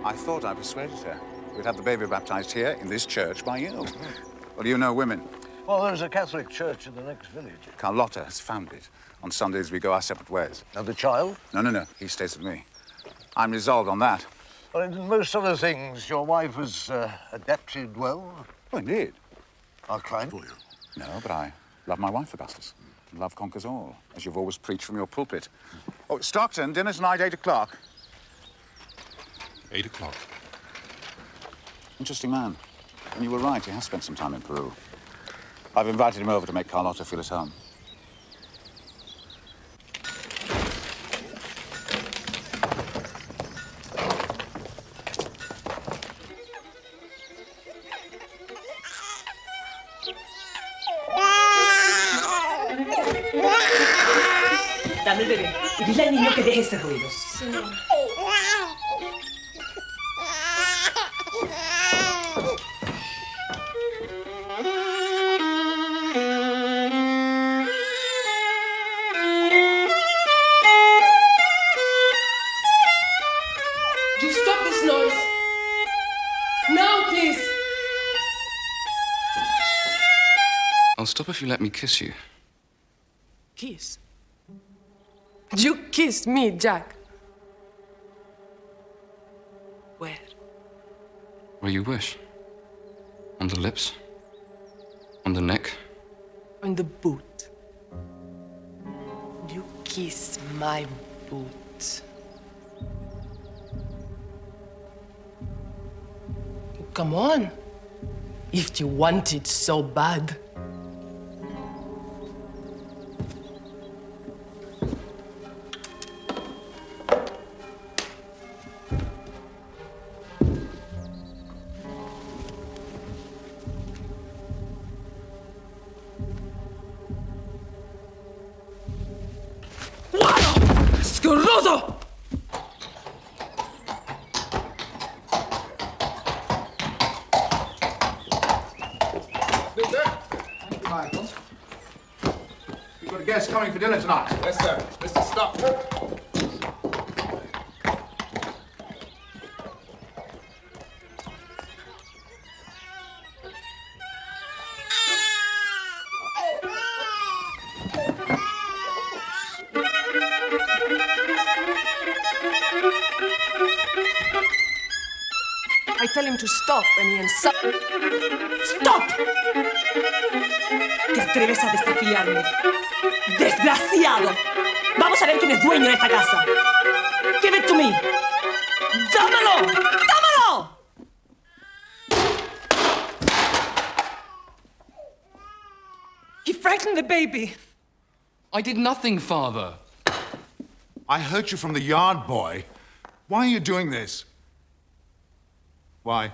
I thought I persuaded her. We'd have the baby baptized here in this church by you. Well, you know women. Well, there's a Catholic church in the next village. Carlotta has found it. On Sundays, we go our separate ways. And the child? No. He stays with me. I'm resolved on that. Well, in most other things, your wife has adapted well. Oh, indeed. I'll cry for you. No, but I love my wife, Augustus. Love conquers all, as you've always preached from your pulpit. Oh, Stockton, dinner tonight, 8 o'clock. 8 o'clock. Interesting man. And you were right, he has spent some time in Peru. I've invited him over to make Carlotta feel at home. Dame el bebé. Y dile al niño que deje ese ruido. Señor. You stop this noise. Now, please. I'll stop if you let me kiss you. Kiss? You kissed me, Jack. Where? Where you wish. On the lips. On the neck. On the boot. You kiss my boot. Come on. If you want it so bad. ¡Asqueroso! Michael. You've got a guest coming for dinner tonight. Yes, sir. Mr. Stockton. I tell him to stop. stop any insult. ¡Stop! Te atreves a desafiarme. ¡Desgraciado! Vamos a ver quién es dueño de esta casa. Give it to me. ¡Dámelo! ¡Dámelo! He frightened the baby. I did nothing, Father. I heard you from the yard boy. Why are you doing this? Why?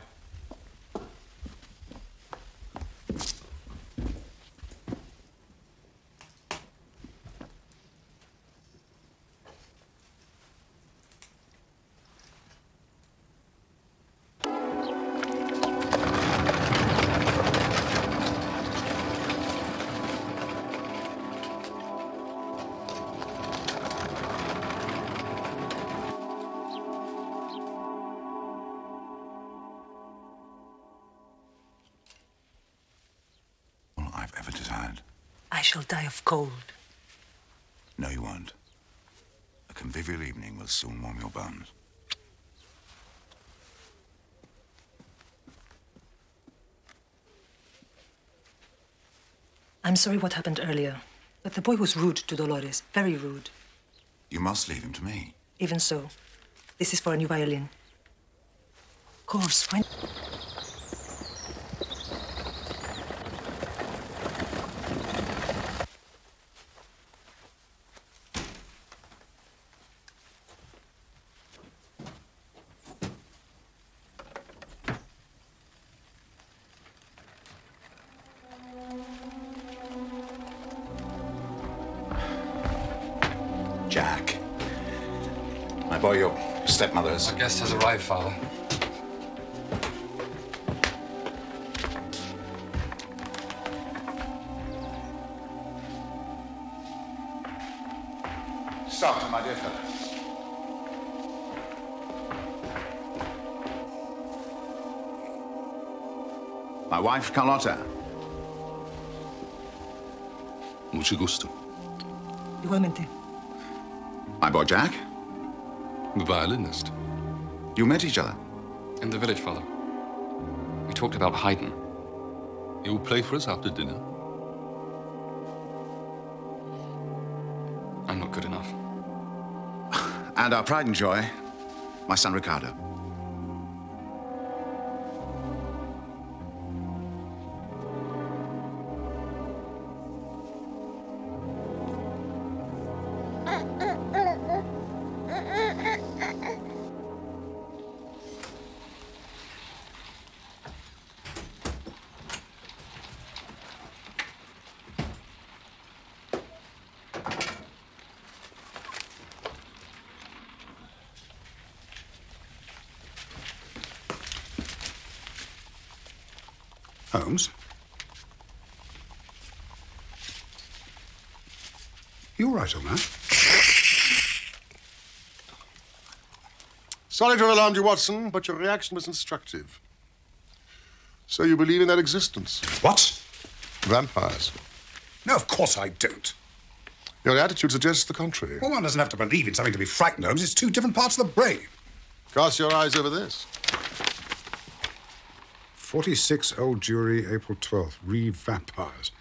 I've ever desired. I shall die of cold. No, you won't. A convivial evening will soon warm your bones. I'm sorry what happened earlier, but the boy was rude to Dolores, very rude. You must leave him to me. Even so, this is for a new violin. Of course, when... Jack. My boy, your stepmother's. Our guest has arrived, Father. Stop, my dear fellow. My wife, Carlotta. Mucho gusto. Igualmente. My boy, Jack. The violinist. You met each other. In the village, Father. We talked about Haydn. He will play for us after dinner. I'm not good enough. And our pride and joy, my son, Ricardo. Holmes? You all right on that? Sorry to have alarmed you, Watson, but your reaction was instructive. So you believe in their existence? What? Vampires. No, of course I don't. Your attitude suggests the contrary. Well, one doesn't have to believe in something to be frightened, Holmes. It's two different parts of the brain. Cast your eyes over this. 46 Old Jewry, April 12th. Vampires.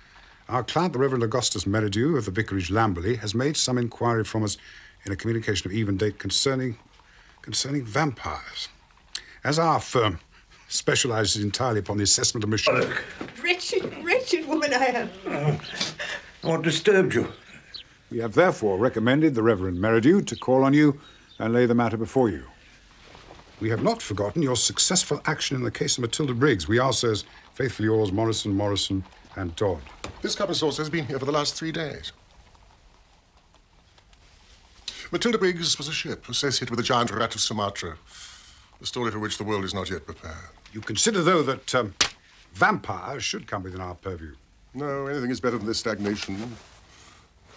Our client, the Reverend Augustus Merridew of the Vicarage, Lamberley, has made some inquiry from us in a communication of even date concerning vampires. As our firm specializes entirely upon the assessment of machine... Wretched woman I am. What disturbed you? We have therefore recommended the Reverend Merridew to call on you and lay the matter before you. We have not forgotten your successful action in the case of Matilda Briggs. We are, sirs, faithfully yours, Morrison, and Dodd. This cup and saucer has been here for the last 3 days. Matilda Briggs was a ship associated with the giant rat of Sumatra, a story for which the world is not yet prepared. You consider, though, that vampires should come within our purview? No, anything is better than this stagnation.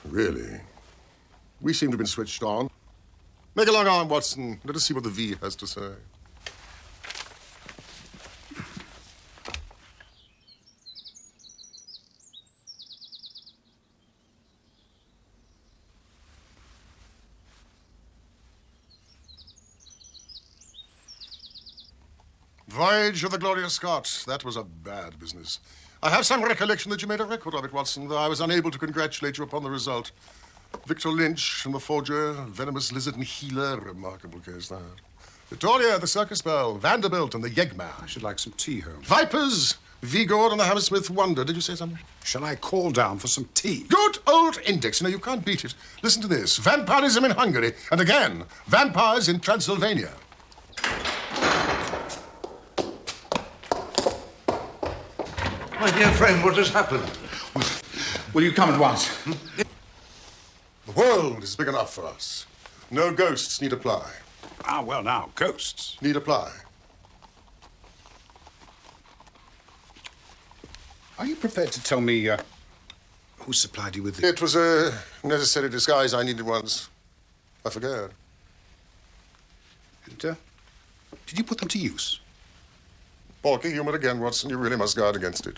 Really. We seem to have been switched on. Make a long arm, Watson. Let us see what the V has to say. Voyage of the Glorious Scott. That was a bad business. I have some recollection that you made a record of it, Watson, though I was unable to congratulate you upon the result. Victor Lynch and the forger, venomous lizard and healer, remarkable case that. Victoria, the circus belle, Vanderbilt and the Yegman. I should like some tea, Holmes. Vipers, Vigord and the Hammersmith Wonder. Did you say something? Shall I call down for some tea? Good old index. You can't beat it. Listen to this. Vampirism in Hungary. And again, vampires in Transylvania. My dear friend, what has happened? Will you come at once? The world is big enough for us. No ghosts need apply. Ah, well, now, ghosts. Need apply. Are you prepared to tell me who supplied you with the... It was a necessary disguise I needed once. I forget. And, did you put them to use? Balky humor again, Watson. You really must guard against it.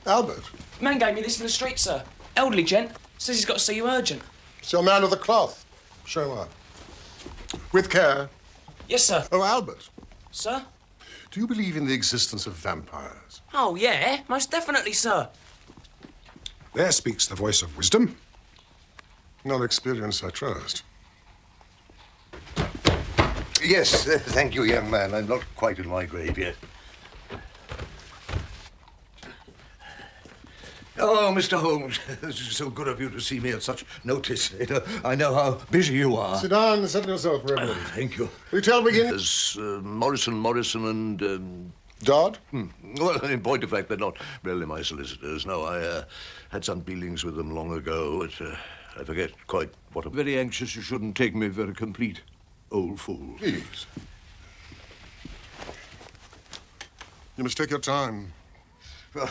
Albert. Man gave me this in the street, sir. Elderly gent. Says he's got to see you urgent. It's your man with the cloth. Show him up. With care. Yes, sir. Oh, Albert. Sir? Do you believe in the existence of vampires? Oh, yeah. Most definitely, sir. There speaks the voice of wisdom. Not experience, I trust. Yes, thank you, young man. I'm not quite in my grave yet. Oh, Mr. Holmes, this is so good of you to see me at such notice. I know how busy you are. Sit down and settle yourself for everybody. Thank you. Will you tell me again? There's Morrison and... Dodd? Well, in point of fact, they're not really my solicitors. No, I had some dealings with them long ago. I forget quite what. I'm very anxious you shouldn't take me for a complete old fool. Please. You must take your time. Well,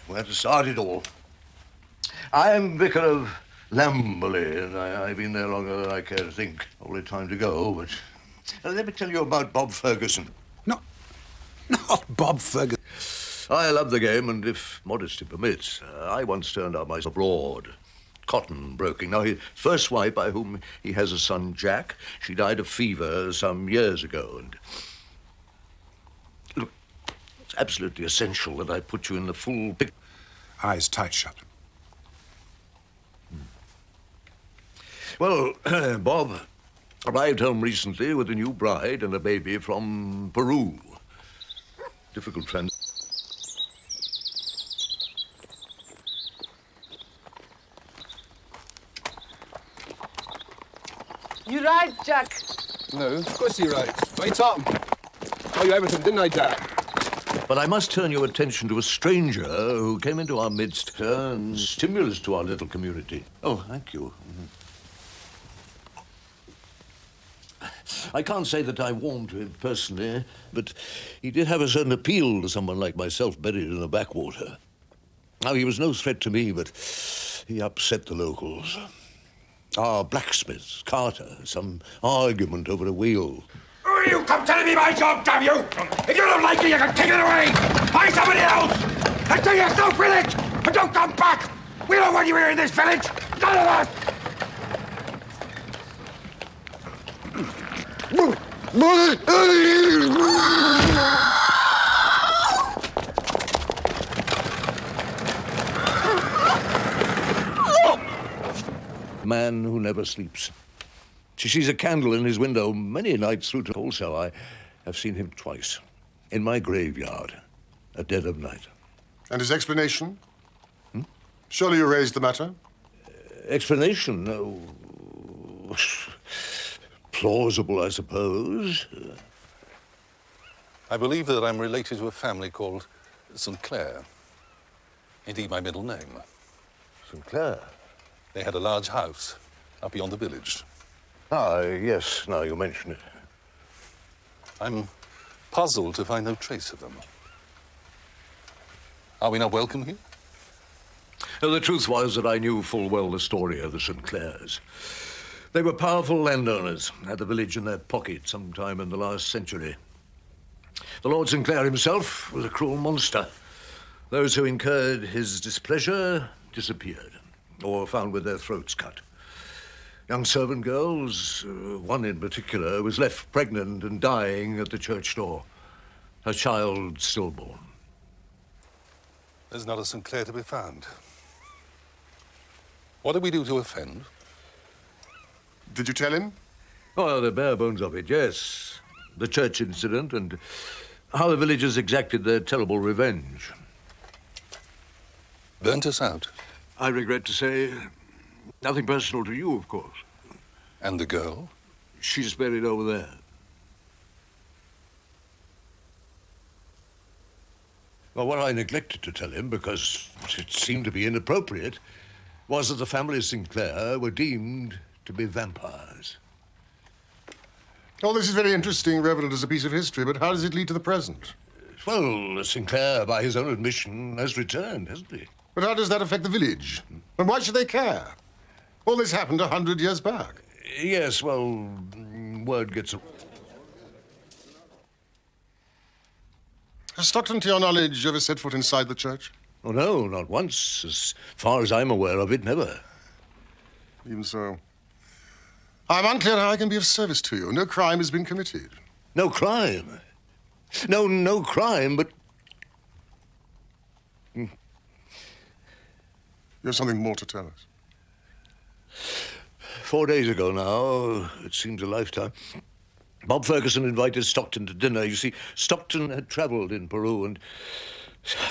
where to start it all? I am Vicar of Lamberley, and I've been there longer than I care to think. Only time to go, but... let me tell you about Bob Ferguson. No, not Bob Ferguson. I love the game, and if modesty permits, I once turned out myself abroad. Cotton broking. Now, his first wife, by whom he has a son, Jack, she died of fever some years ago, and... Look, it's absolutely essential that I put you in the full picture. Eyes tight shut. Well, Bob arrived home recently with a new bride and a baby from Peru. Difficult friend. You right, Jack? No, of course you're right. Wait, Tom. Told you everything, didn't I, Jack? But I must turn your attention to a stranger who came into our midst and stimulus to our little community. Oh, thank you. I can't say that I warmed to him personally, but he did have a certain appeal to someone like myself buried in a backwater. Now, he was no threat to me, but he upset the locals. Our blacksmith, Carter, some argument over a wheel. You come telling me my job, damn you! If you don't like it, you can take it away! Find somebody else! And do yourself with it! And don't come back! We don't want you here in this village! None of us! Man who never sleeps. She sees a candle in his window many nights through. Also, I have seen him twice. In my graveyard, at dead of night. And his explanation? Surely you raised the matter? Explanation? No. Plausible, I suppose. I believe that I'm related to a family called St. Clair. Indeed, my middle name. St. Clair? They had a large house up beyond the village. Ah, yes, now you mention it. I'm puzzled to find no trace of them. Are we not welcome here? No, the truth was that I knew full well the story of the St. Clairs. They were powerful landowners, had the village in their pocket sometime in the last century. The Lord St. Clair himself was a cruel monster. Those who incurred his displeasure disappeared, or found with their throats cut. Young servant girls, one in particular, was left pregnant and dying at the church door. Her child stillborn. There's not a St. Clair to be found. What did we do to offend? Did you tell him? Oh, the bare bones of it, yes. The church incident and how the villagers exacted their terrible revenge. Burnt us out. I regret to say, nothing personal to you, of course. And the girl? She's buried over there. Well, what I neglected to tell him, because it seemed to be inappropriate, was that the family of Sinclair were deemed to be vampires. Oh, this is very interesting, Reverend, as a piece of history, but how does it lead to the present? Well, Sinclair, by his own admission, has returned, hasn't he? But how does that affect the village? And why should they care? All this happened 100 years back. Yes, well, word gets... Has Stockton, to your knowledge, ever set foot inside the church? Oh, no, not once. As far as I'm aware of it, never. Even so. I'm unclear how I can be of service to you. No crime has been committed. No crime? No crime, but... You have something more to tell us. 4 days ago now, it seems a lifetime, Bob Ferguson invited Stockton to dinner. You see, Stockton had travelled in Peru, and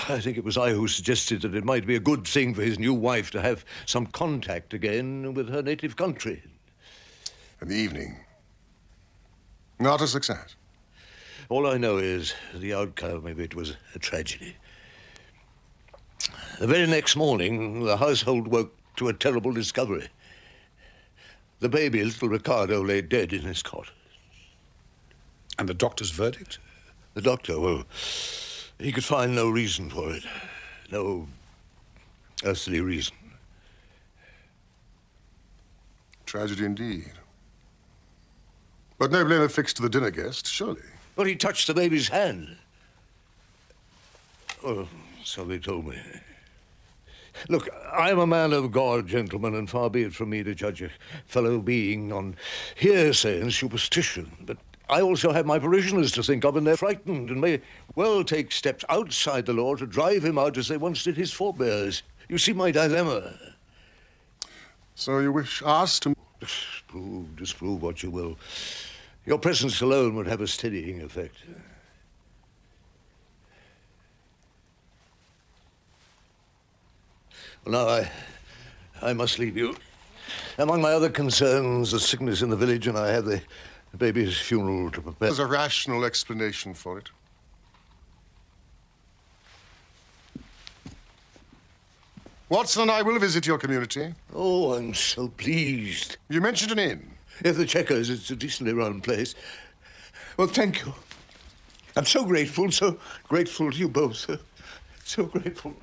I think it was I who suggested that it might be a good thing for his new wife to have some contact again with her native country. And the evening? Not a success. All I know is the outcome of it was a tragedy. The very next morning, the household woke to a terrible discovery. The baby, little Ricardo, lay dead in his cot. And the doctor's verdict? The doctor, well, he could find no reason for it. No earthly reason. Tragedy indeed. But no blame affixed to the dinner guest, surely. Well, he touched the baby's hand. Well, so they told me. Look, I'm a man of God, gentlemen, and far be it from me to judge a fellow being on hearsay and superstition, but I also have my parishioners to think of, and they're frightened and may well take steps outside the law to drive him out as they once did his forebears. You see my dilemma. So you wish us to... Disprove what you will. Your presence alone would have a steadying effect. Well, now I must leave you. Among my other concerns, the sickness in the village, and I have the baby's funeral to prepare. There's a rational explanation for it. Watson and I will visit your community. Oh, I'm so pleased. You mentioned an inn. Yes, the Checkers. It's a decently run place. Well, thank you. I'm so grateful to you both, sir. So grateful.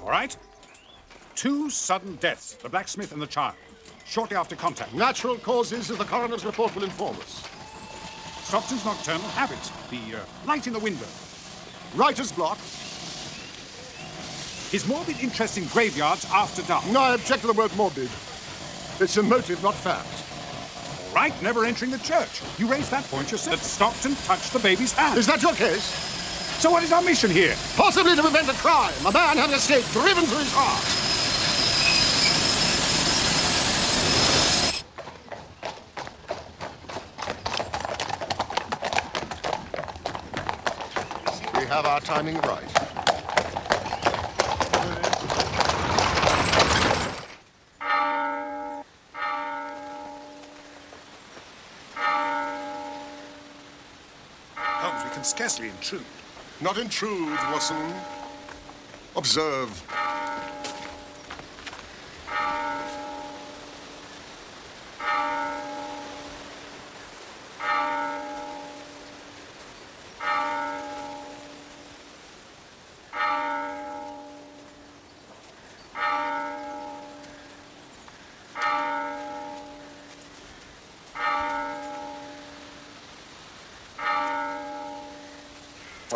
All right. 2 sudden deaths, the blacksmith and the child, shortly after contact. Natural causes, as the coroner's report will inform us. Stockton's nocturnal habits, the light in the window. Writer's block. His morbid interest in graveyards after dark. No, I object to the word morbid. It's a motive, not fact. All right, never entering the church. You raised that point yourself. That Stockton touched the baby's hand. Is that your case? So what is our mission here? Possibly to prevent a crime. A man having a stake driven through his heart. We have our timing right. Holmes, we can scarcely intrude. Not intrude, Watson. Observe.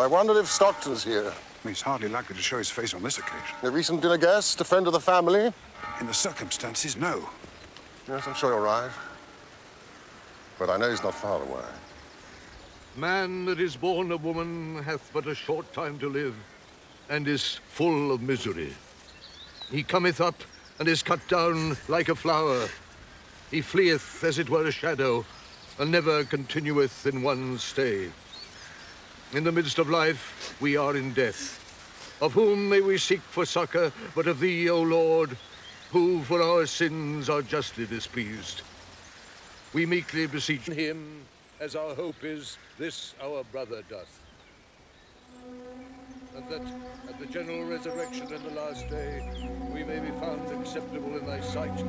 I wonder if Stockton's here. He's hardly likely to show his face on this occasion. A recent dinner guest, a friend of the family? In the circumstances, no. Yes, I'm sure you're right. But I know he's not far away. Man that is born of woman hath but a short time to live, and is full of misery. He cometh up, and is cut down like a flower. He fleeth as it were a shadow, and never continueth in one stay. In the midst of life, we are in death. Of whom may we seek for succor, but of thee, O Lord, who for our sins are justly displeased. We meekly beseech him, as our hope is, this our brother doth. And that at the general resurrection in the last day, we may be found acceptable in thy sight,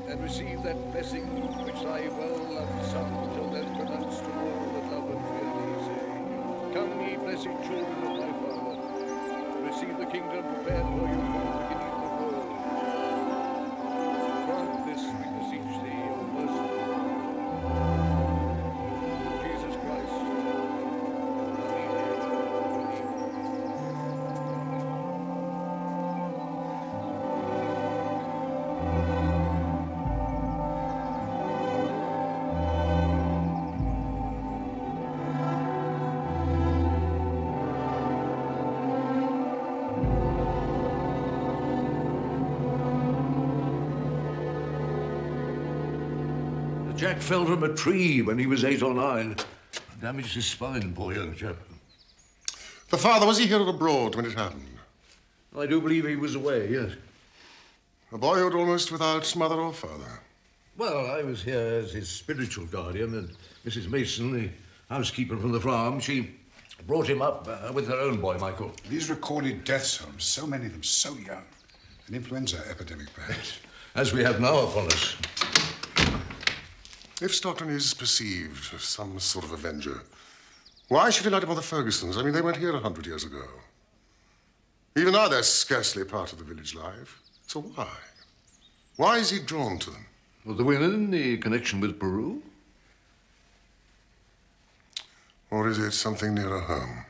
and receive that blessing which thy well-loved Son shall then pronounce to all that love and fear thee, saying, Come, ye blessed children of my Father, receive the kingdom prepared for you from the beginning of the world. Grant this, we beseech thee, O merciful Lord. Jesus Christ. Jack fell from a tree when he was 8 or 9. Damaged his spine, poor young chap. The father, was he here or abroad when it happened? I do believe he was away, yes. A boyhood almost without mother or father. Well, I was here as his spiritual guardian, and Mrs. Mason, the housekeeper from the farm, she brought him up with her own boy, Michael. These recorded deaths, Holmes, so many of them so young. An influenza epidemic, perhaps. As we have now upon us. If Stockton is perceived as some sort of avenger, why should he light upon the Fergusons? I mean, they weren't here 100 years ago. Even now, they're scarcely a part of the village life. So why? Why is he drawn to them? Well, the women, the connection with Peru? Or is it something nearer home?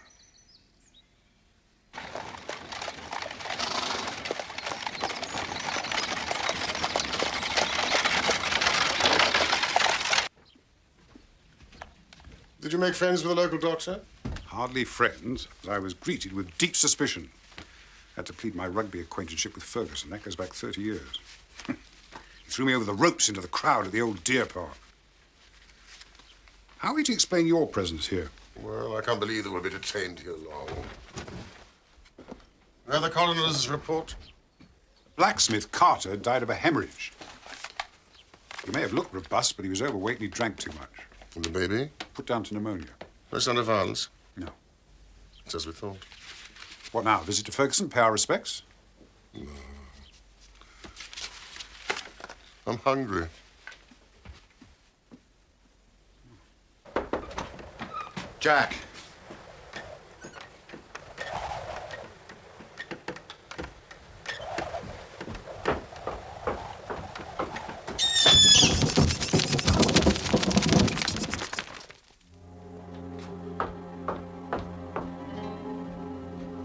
Did you make friends with the local doctor? Hardly friends, as I was greeted with deep suspicion. Had to plead my rugby acquaintanceship with Ferguson. That goes back 30 years. He threw me over the ropes into the crowd at the old deer park. How are you to explain your presence here? Well, I can't believe that we'll be detained here long. You have the coroner's report? Blacksmith Carter died of a hemorrhage. He may have looked robust, but he was overweight and he drank too much. And the baby? Put down to pneumonia. No sign of violence? No. It's as we thought. What now? Visit to Ferguson? Pay our respects? No. I'm hungry. Jack.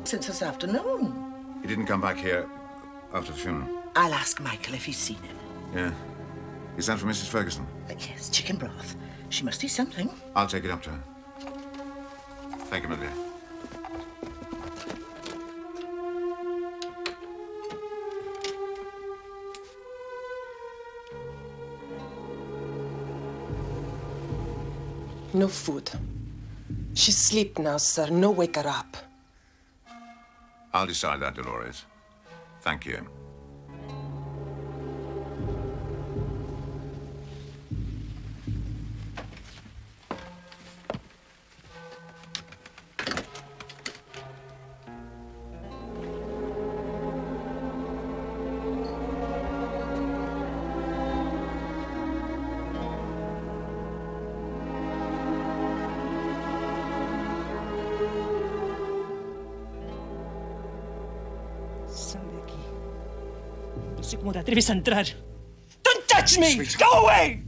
Since this afternoon. He didn't come back here after the funeral. I'll ask Michael if he's seen it. Yeah. Is that for Mrs. Ferguson? Yes, chicken broth. She must eat something. I'll take it up to her. Thank you, my dear. No food. She's asleep now, sir. No wake her up. I'll decide that, Dolores. Thank you. No sé cómo te atreves a entrar. Don't touch me! Go away!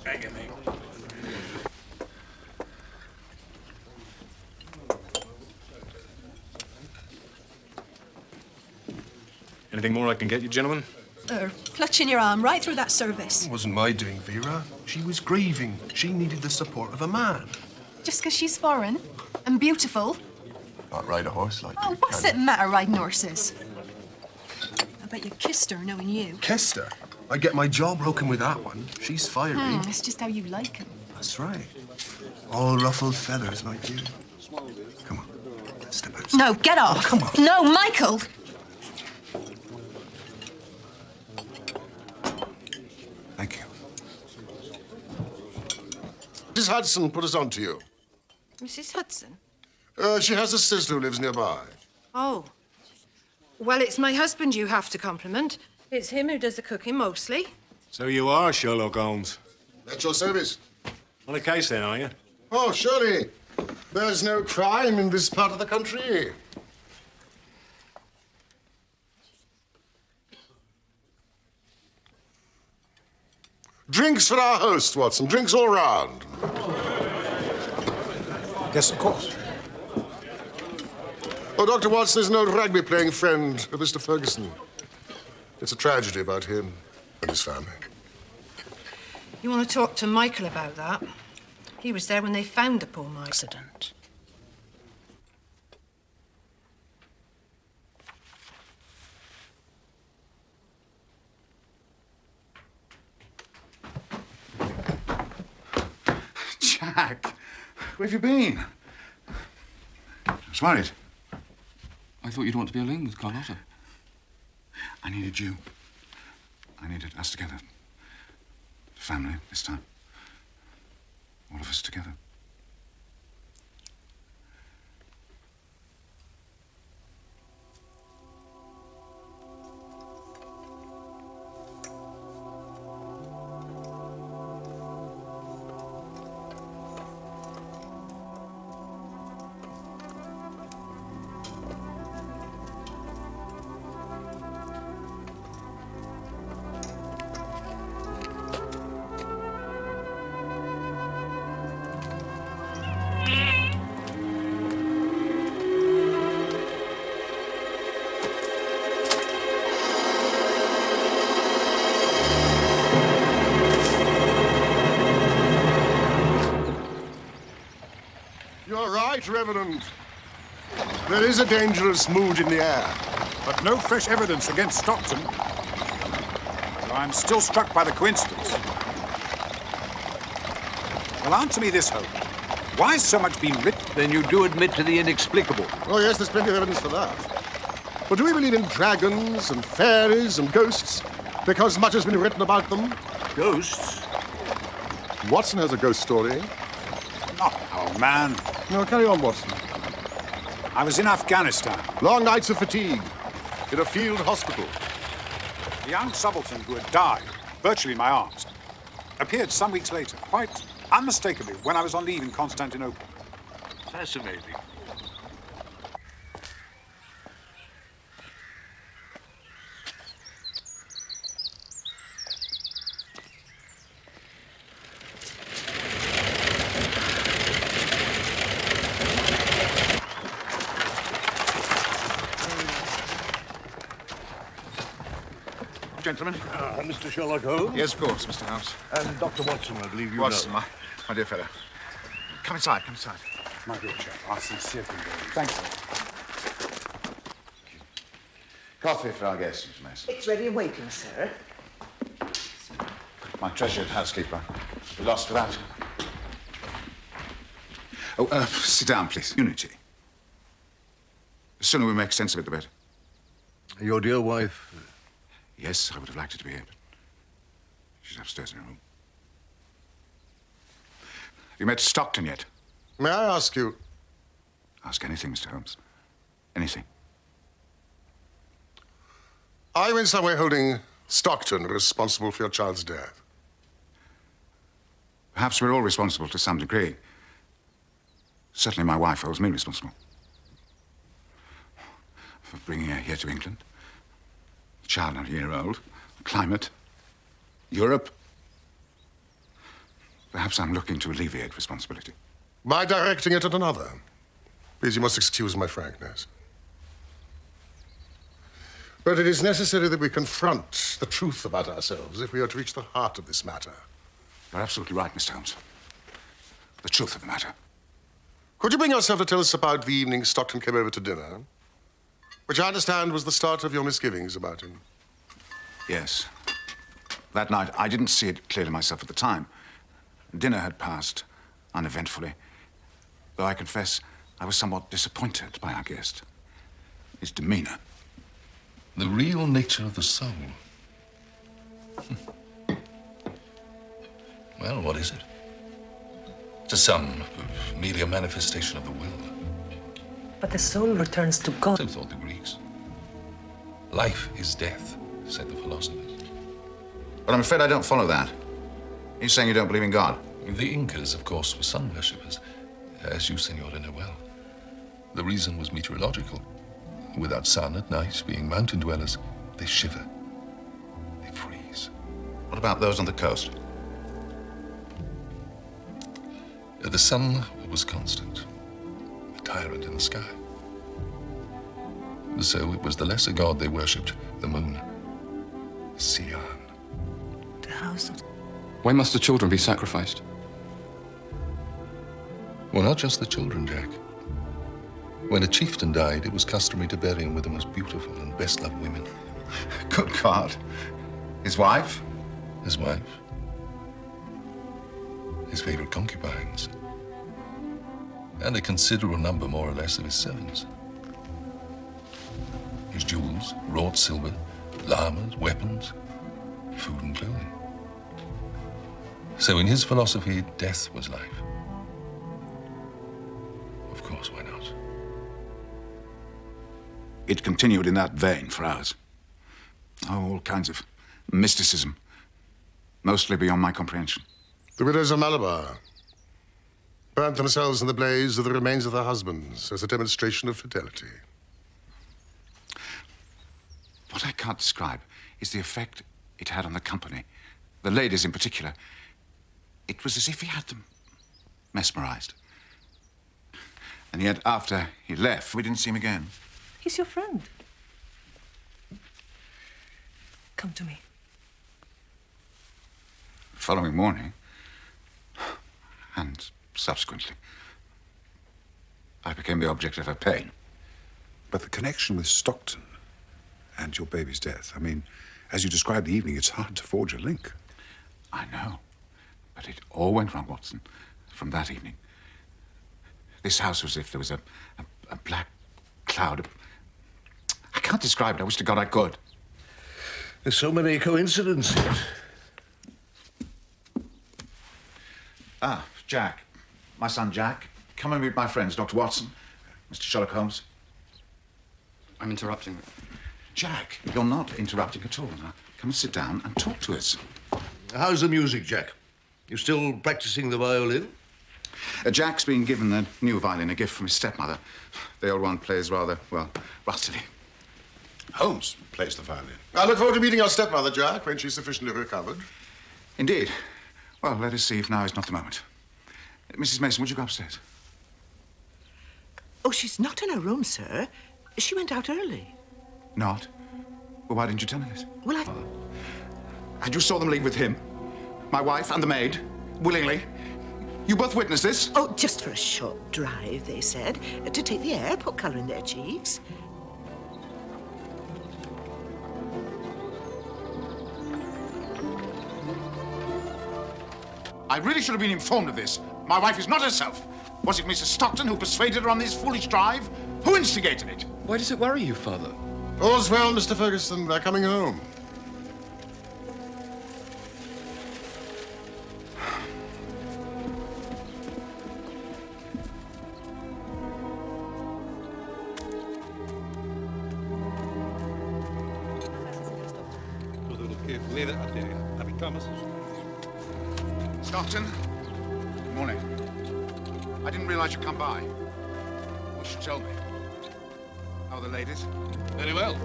Thank you, mate. Anything more I can get you, gentlemen? Clutching your arm right through that service. It wasn't my doing, Vera. She was grieving. She needed the support of a man. Just 'cause she's foreign and beautiful. Not ride a horse like Oh, you, what's can it matter riding horses? I bet you kissed her knowing you. Kissed her? I get my jaw broken with that one. She's fiery. It's just how you like him. That's right. All ruffled feathers like you. Come on, let's step outside. No, get off. Oh, come on. No, Michael. Thank you. Mrs. Hudson put us on to you. Mrs. Hudson? She has a sister who lives nearby. Oh. Well, it's my husband you have to compliment. It's him who does the cooking mostly. So you are Sherlock Holmes. At your service. On a case then, are you? Oh, surely. There's no crime in this part of the country. Drinks for our host, Watson. Drinks all round. Yes, of course. Oh, Dr. Watson is an old rugby-playing friend of Mr. Ferguson. It's a tragedy about him and his family. You want to talk to Michael about that? He was there when they found the poor Mike. Accident. Jack, where have you been? I was worried. I thought you'd want to be alone with Carlotta. I needed you. I needed us together. Family, this time. All of us together. You're right, Reverend. There is a dangerous mood in the air. But no fresh evidence against Stockton. I'm still struck by the coincidence. Well, answer me this, Holmes. Why has so much been written? Then you do admit to the inexplicable. Oh, yes, there's plenty of evidence for that. But do we believe in dragons and fairies and ghosts because much has been written about them? Ghosts? Watson has a ghost story. Oh, man. No, carry on, Watson. I was in Afghanistan. Long nights of fatigue in a field hospital. The young subaltern who had died, virtually in my arms, appeared some weeks later, quite unmistakably, when I was on leave in Constantinople. Fascinating. Gentlemen. Mr. Sherlock Holmes? Yes, of course, Mr. Holmes. And Dr. Watson, I believe you Watson, know. my dear fellow. Come inside, come inside. My good chap, our sincere condolences. Thank you. Coffee for our guests, Mr. Mason. It's ready and waiting, sir. My treasured housekeeper. We lost without you. Oh, sit down, please. Unity. The sooner we make sense of it, the better. Your dear wife? Yes, I would have liked her to be here, but she's upstairs in her room. Have you met Stockton yet? May I ask you? Ask anything, Mr. Holmes. Anything. Are you in some way holding Stockton responsible for your child's death? Perhaps we're all responsible to some degree. Certainly my wife holds me responsible. For bringing her here to England. A child not a year old. Climate. Europe. Perhaps I'm looking to alleviate responsibility. By directing it at another. Please, you must excuse my frankness. But it is necessary that we confront the truth about ourselves if we are to reach the heart of this matter. You're absolutely right, Mr. Holmes. The truth of the matter. Could you bring yourself to tell us about the evening Stockton came over to dinner? Which I understand was the start of your misgivings about him. Yes. That night, I didn't see it clearly myself at the time. Dinner had passed uneventfully, though I confess I was somewhat disappointed by our guest. His demeanor. The real nature of the soul. Well, what is it? To some, merely a manifestation of the will. But the soul returns to God. So thought the Greeks. Life is death, said the philosophers. But I'm afraid I don't follow that. You're saying you don't believe in God? The Incas, of course, were sun worshippers, as you, Senora, know well. The reason was meteorological. Without sun at night, being mountain dwellers, they shiver. They freeze. What about those on the coast? The sun was constant, a tyrant in the sky. So it was the lesser god they worshipped, the moon, Sion. The house of... Why must the children be sacrificed? Well, not just the children, Jack. When a chieftain died, it was customary to bury him with the most beautiful and best-loved women. Good God. His wife? His wife. His favorite concubines. And a considerable number, more or less, of his servants. His jewels, wrought silver, llamas, weapons, food and clothing. So in his philosophy, death was life. Of course, why not? It continued in that vein for hours. Oh, all kinds of mysticism, mostly beyond my comprehension. The widows of Malabar burnt themselves in the blaze of the remains of their husbands as a demonstration of fidelity. What I can't describe is the effect it had on the company, the ladies in particular. It was as if he had them mesmerized. And yet, after he left, we didn't see him again. He's your friend. Come to me. The following morning, and subsequently, I became the object of her pain. But the connection with Stockton and your baby's death, I mean, as you described the evening, it's hard to forge a link. I know. But it all went wrong, Watson, from that evening. This house was as if there was a black cloud. I can't describe it. I wish to God I could. There's so many coincidences. Ah, Jack. My son, Jack. Come and meet my friends, Dr. Watson, Mr. Sherlock Holmes. I'm interrupting. Jack, you're not interrupting at all. Now, come and sit down and talk to us. How's the music, Jack? You still practicing the violin? Jack's been given the new violin, a gift from his stepmother. The old one plays rather, well, rustily. Holmes plays the violin. I look forward to meeting your stepmother, Jack, when she's sufficiently recovered. Indeed. Well, let us see if now is not the moment. Mrs. Mason, would you go upstairs? Oh, she's not in her room, sir. She went out early. Not? Well, why didn't you tell me this? Well, And you saw them leave with him? My wife and the maid? Willingly? You both witnessed this? Oh, just for a short drive, they said. To take the air, put colour in their cheeks. I really should have been informed of this. My wife is not herself. Was it Mrs. Stockton who persuaded her on this foolish drive? Who instigated it? Why does it worry you, Father? All's well, Mr. Ferguson. They're coming home. Stockton, good morning. I didn't realize you'd come by. You should tell me. How are the ladies? Very well.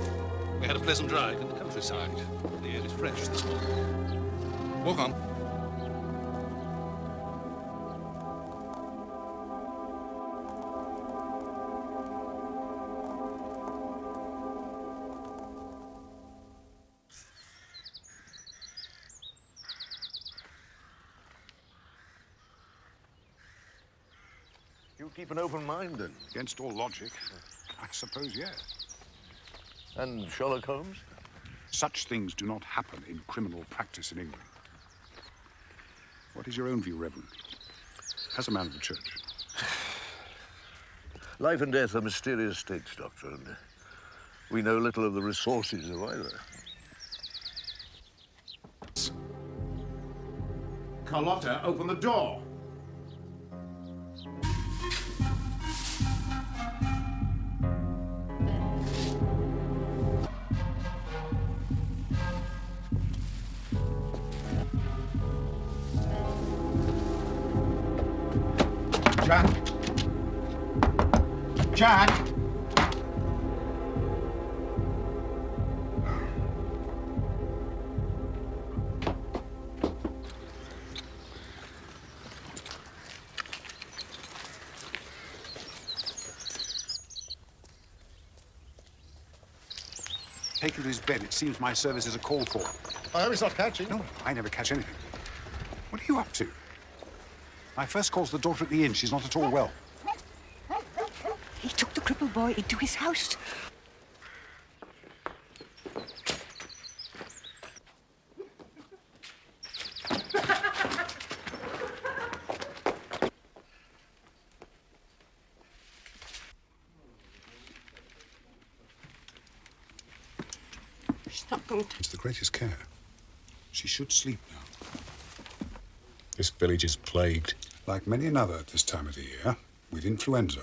We had a pleasant drive in the countryside. The air is fresh this morning. Walk on. keep an open mind, then? Against all logic, I suppose, yes. And Sherlock Holmes? Such things do not happen in criminal practice in England. What is your own view, Reverend? As a man of the church. Life and death are mysterious states, Doctor, and we know little of the resources of either. Carlotta, open the door. Jack? Jack? Take him to his bed. It seems my services are called for. I hope he's not catching. No, I never catch anything. What are you up to? My first call's the daughter at the inn. She's not at all well. He took the crippled boy into his house. She's not going to... It's the greatest care. She should sleep now. This village is plagued. Like many another at this time of the year, with influenza.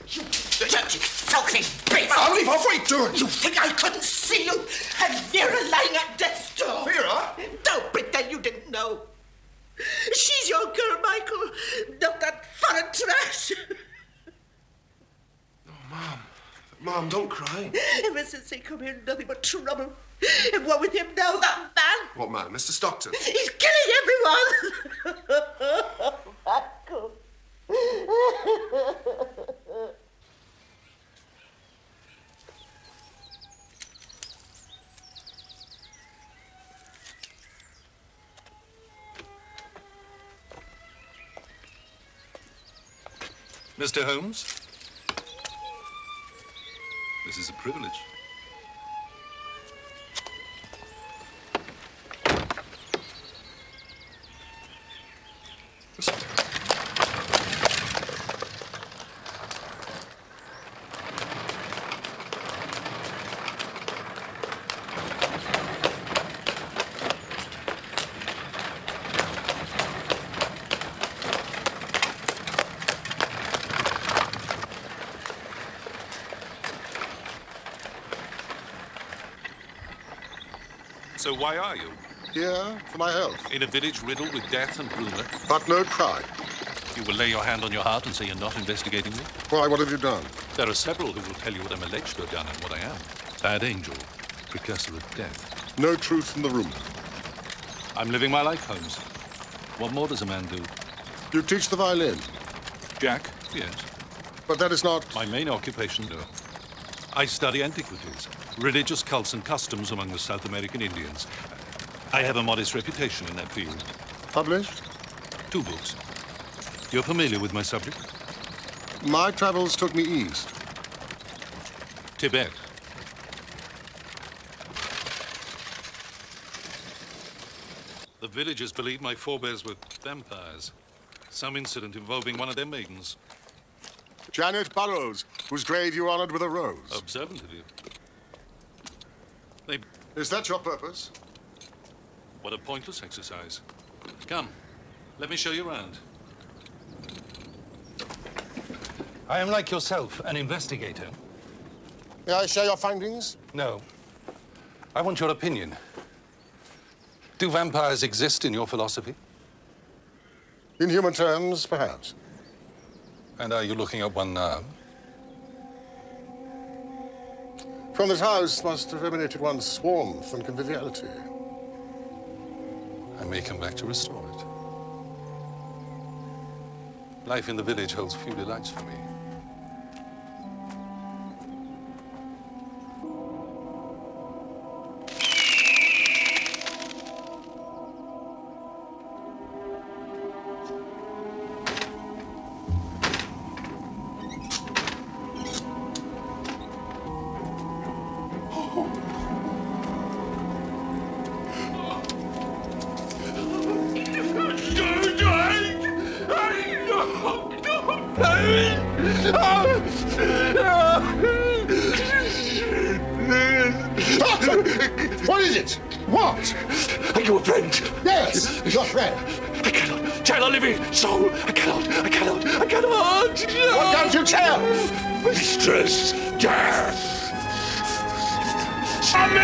You dirty, filthy beast! I'll leave off. What are you doing? You think I couldn't see you? And Vera lying at death's door. Vera? Don't pretend you didn't know. She's your girl, Michael. Not that foreign trash. Mom, don't cry. Ever since they come here, nothing but trouble. And what with him now, that man? What man? Mr. Stockton? He's killing everyone. Michael. Mr. Holmes? This is a privilege. So why are you? Here, for my health. In a village riddled with death and rumor? But no crime. You will lay your hand on your heart and say you're not investigating me? Why, what have you done? There are several who will tell you what I'm alleged to have done and what I am. Bad angel, precursor of death. No truth in the rumor. I'm living my life, Holmes. What more does a man do? You teach the violin? Jack, yes. But that is not... My main occupation, no. I study antiquities, religious cults and customs among the South American Indians. I have a modest reputation in that field. Published? 2 books. You're familiar with my subject? My travels took me east. Tibet. The villagers believe my forebears were vampires. Some incident involving one of their maidens. Janet Burrows, whose grave you honored with a rose. Observant of you. Is that your purpose? What a pointless exercise. Come, let me show you around. I am like yourself, an investigator. May I share your findings? No. I want your opinion. Do vampires exist in your philosophy? In human terms, perhaps. And are you looking at one now? From this house must have emanated one's warmth and conviviality. I may come back to restore it. Life in the village holds few delights for me. What is it? What? Are you a friend? Yes, your friend. I cannot tell a living soul. I cannot. What can't you tell? Mistress Death. Stop me!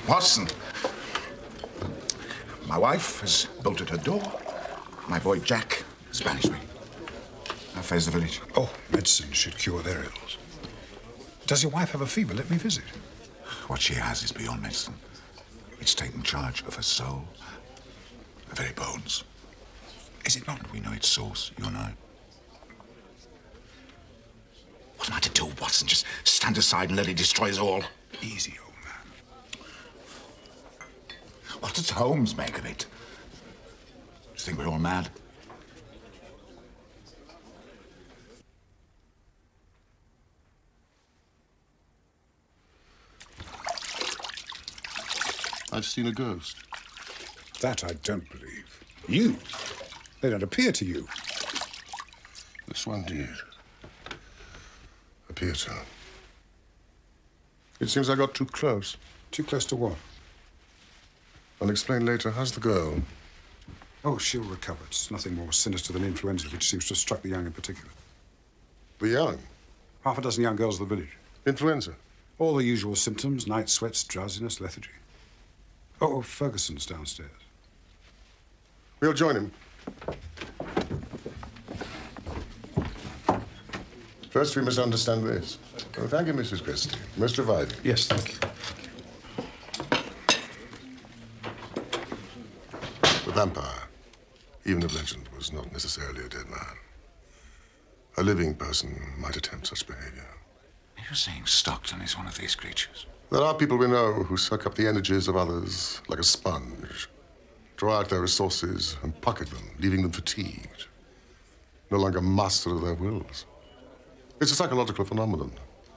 Watson, my wife has bolted her door. My boy Jack has banished me. I face the village. Oh, medicine should cure their ills. Does your wife have a fever? Let me visit. What she has is beyond medicine. It's taken charge of her soul, her very bones. Is it not? We know its source, you and I. What am I to do, Watson? Just stand aside and let it destroy us all? Easy, old man. What does Holmes make of it? Do you think we're all mad? I've seen a ghost. That I don't believe. You? They don't appear to you. This one did. Appear to. It seems I got too close. Too close to what? I'll explain later. How's the girl? Oh, she'll recover. It's nothing more sinister than influenza, which seems to have struck the young in particular. The young? Half a dozen young girls of the village. Influenza? All the usual symptoms: night sweats, drowsiness, lethargy. Oh, Ferguson's downstairs. We'll join him. First, we must understand this. Oh, thank you, Mrs. Christie. Most reviving. Yes, thank you. The vampire, even if legend, was not necessarily a dead man. A living person might attempt such behavior. You're saying Stockton is one of these creatures? There are people we know who suck up the energies of others like a sponge, draw out their resources and pocket them, leaving them fatigued, no longer master of their wills. It's a psychological phenomenon.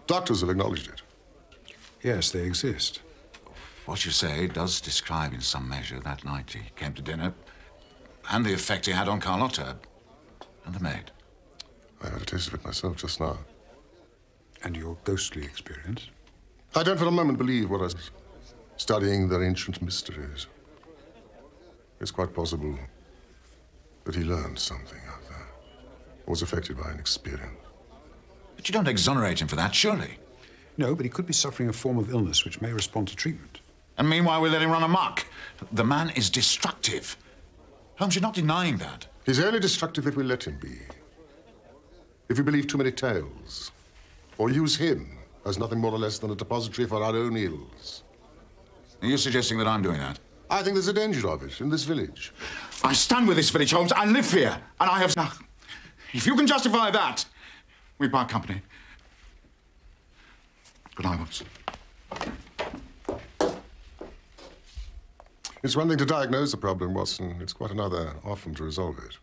Doctors have acknowledged it. Yes, they exist. What you say does describe in some measure that night he came to dinner and the effect he had on Carlotta and the maid. I had a taste of it myself just now. And your ghostly experience? I don't for a moment believe what I was studying their ancient mysteries. It's quite possible that he learned something out there, or was affected by an experience. But you don't exonerate him for that, surely? No, but he could be suffering a form of illness which may respond to treatment. And meanwhile, we let him run amok. The man is destructive. Holmes, you're not denying that. He's only destructive if we let him be. If we believe too many tales, or use him as nothing more or less than a depository for our own ills. Are you suggesting that I'm doing that? I think there's a danger of it in this village. I stand with this village, Holmes. I live here, and I have... Now, if you can justify that, we part company. Good night, Watson. It's one thing to diagnose a problem, Watson. It's quite another, often, to resolve it.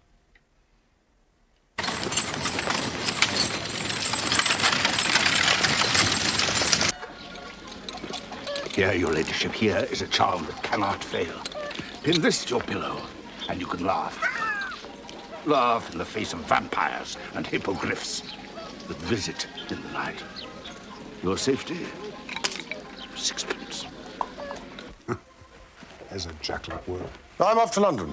Here, your ladyship, here is a charm that cannot fail. Pin this to your pillow, and you can laugh. Laugh in the face of vampires and hippogriffs that visit in the night. Your safety, sixpence. There's a jackal word. I'm off to London.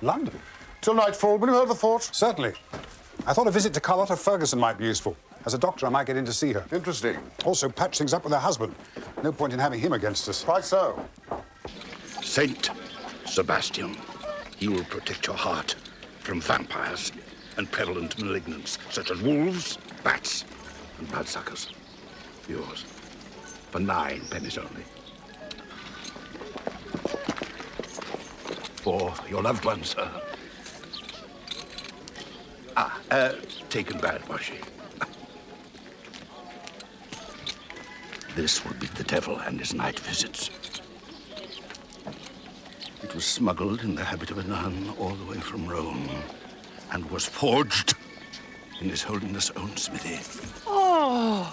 London? Till nightfall. Will you hold the fort? Certainly. I thought a visit to Carlotta Ferguson might be useful. As a doctor, I might get in to see her. Interesting. Also, patch things up with her husband. No point in having him against us. Quite so. Saint Sebastian, he will protect your heart from vampires and prevalent malignants such as wolves, bats, and bloodsuckers. Yours. For 9 pennies only. For your loved ones, sir. Taken bad, was she? This will beat the devil and his night visits. It was smuggled in the habit of a nun all the way from Rome and was forged in His Holiness' own smithy. Oh,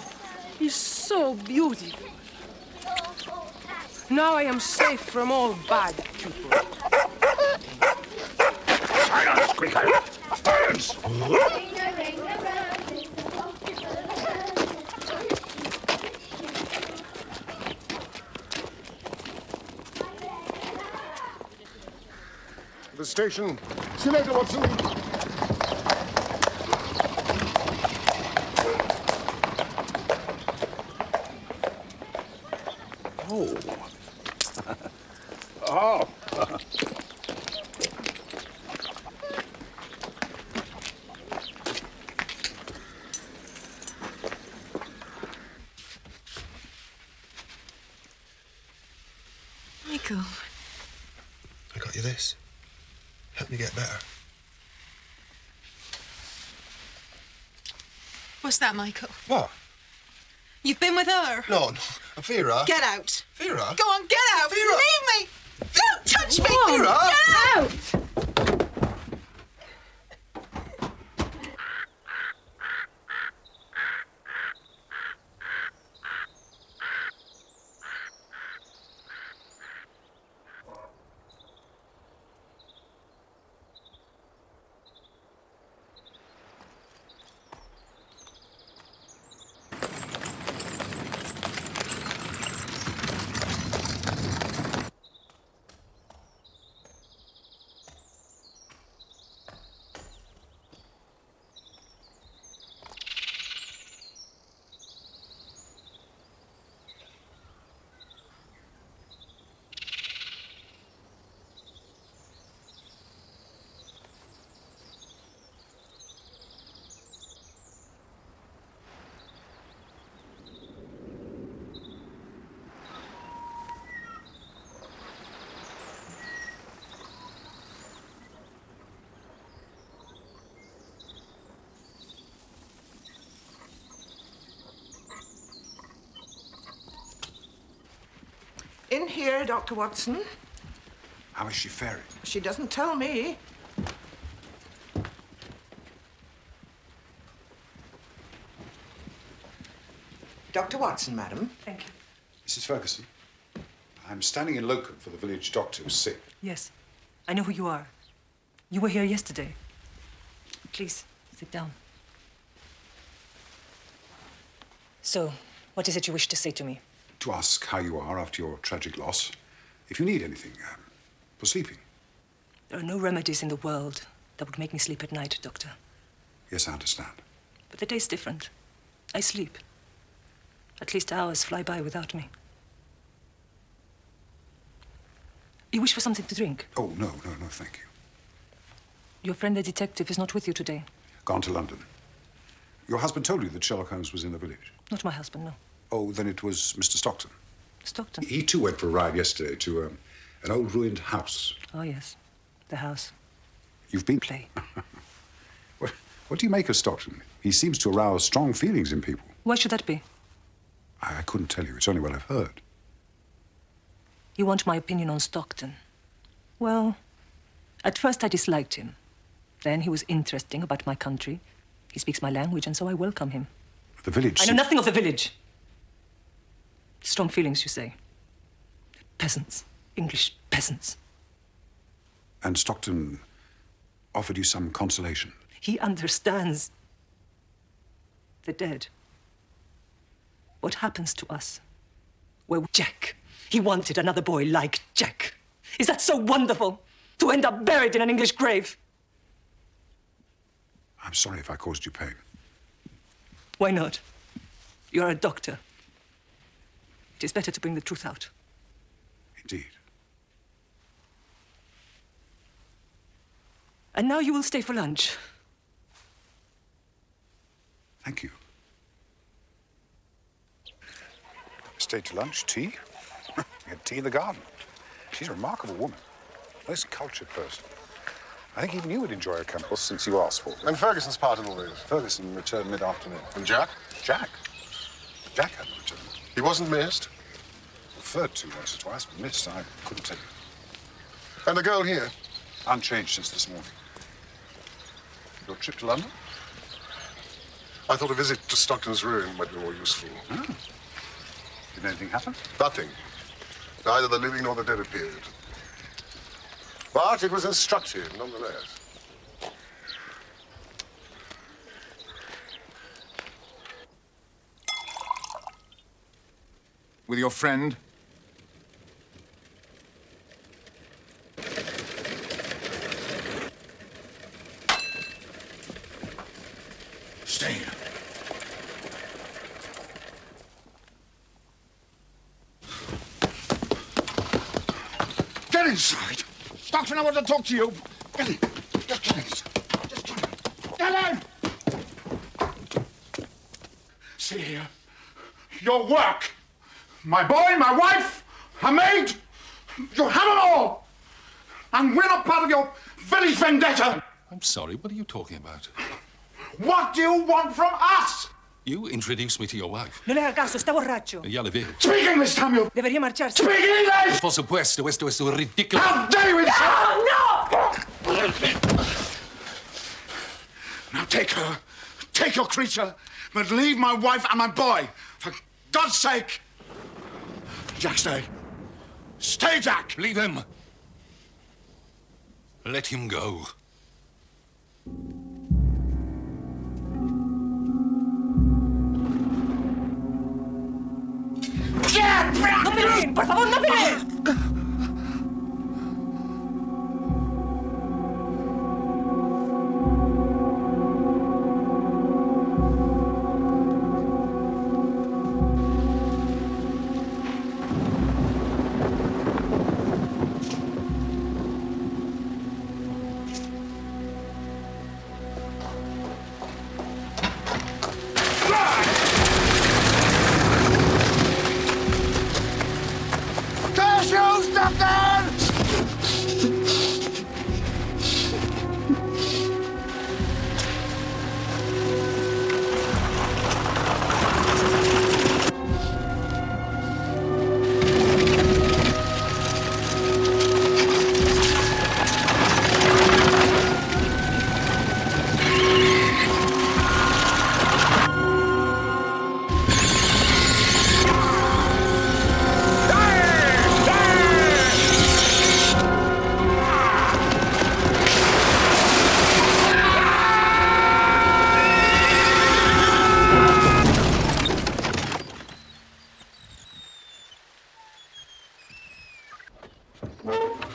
he's so beautiful. Now I am safe from all bad people. Silence, quicker! Silence! The station. See you later, Watson. Oh. Oh. Michael. I got you this. Help me get better. What's that, Michael? What? You've been with her? No, Vera. Get out. Vera? Go on, get out. Vera. Leave me. Don't touch me. Vera. Get out. In here, Dr. Watson. How is she faring? She doesn't tell me. Dr. Watson, madam. Thank you. Mrs. Ferguson, I'm standing in locum for the village doctor who's sick. Yes, I know who you are. You were here yesterday. Please, sit down. So, what is it you wish to say to me? To ask how you are after your tragic loss. If you need anything for sleeping. There are no remedies in the world that would make me sleep at night, Doctor. Yes, I understand. But the day's different. I sleep. At least hours fly by without me. You wish for something to drink? Oh, no, thank you. Your friend the detective is not with you today. Gone to London. Your husband told you that Sherlock Holmes was in the village? Not my husband, no. Oh, then it was Mr. Stockton. Stockton? He too went for a ride yesterday to an old ruined house. Oh, yes. The house. You've been... Play. What do you make of Stockton? He seems to arouse strong feelings in people. Why should that be? I couldn't tell you. It's only what I've heard. You want my opinion on Stockton? Well, at first I disliked him. Then he was interesting about my country. He speaks my language, and so I welcome him. The village... I know nothing of the village. Strong feelings, you say. Peasants. English peasants. And Stockton offered you some consolation? He understands. The dead. What happens to us? Well, Jack. He wanted another boy like Jack. Is that so wonderful? To end up buried in an English grave? I'm sorry if I caused you pain. Why not? You're a doctor. It is better to bring the truth out. Indeed. And now you will stay for lunch. Thank you. Stayed to lunch, tea. We had tea in the garden. She's a remarkable woman. Most cultured person. I think even you would enjoy her company since you asked for it. And Ferguson's part of all this? Ferguson returned mid-afternoon. And Jack? Jack? Jack hadn't returned. He wasn't missed? Referred to once or twice, but missed, I couldn't tell you. And the girl here? Unchanged since this morning. Your trip to London? I thought a visit to Stockton's ruin might be more useful. Oh. Did anything happen? Nothing. Neither the living nor the dead appeared. But it was instructive, nonetheless. With your friend? Stay here. Get inside. Stockton, I want to talk to you. Get in. Just get in. Just get in. Get in! See here. Your work. My boy, my wife, a maid. You have them all. And we're not part of your village vendetta. I'm sorry, what are you talking about? What do you want from us? You introduced me to your wife. No le haga caso, está borracho. Ya le vi. Speak English, Samuel. Debería marcharse. Speak English! Por supuesto, esto es ridículo. How dare you insult? No! Now take her. Take your creature. But leave my wife and my boy. For God's sake. Jack, stay. Stay, Jack. Leave him. Let him go. Jack! ¡No peleen! ¡Por favor, no peleen!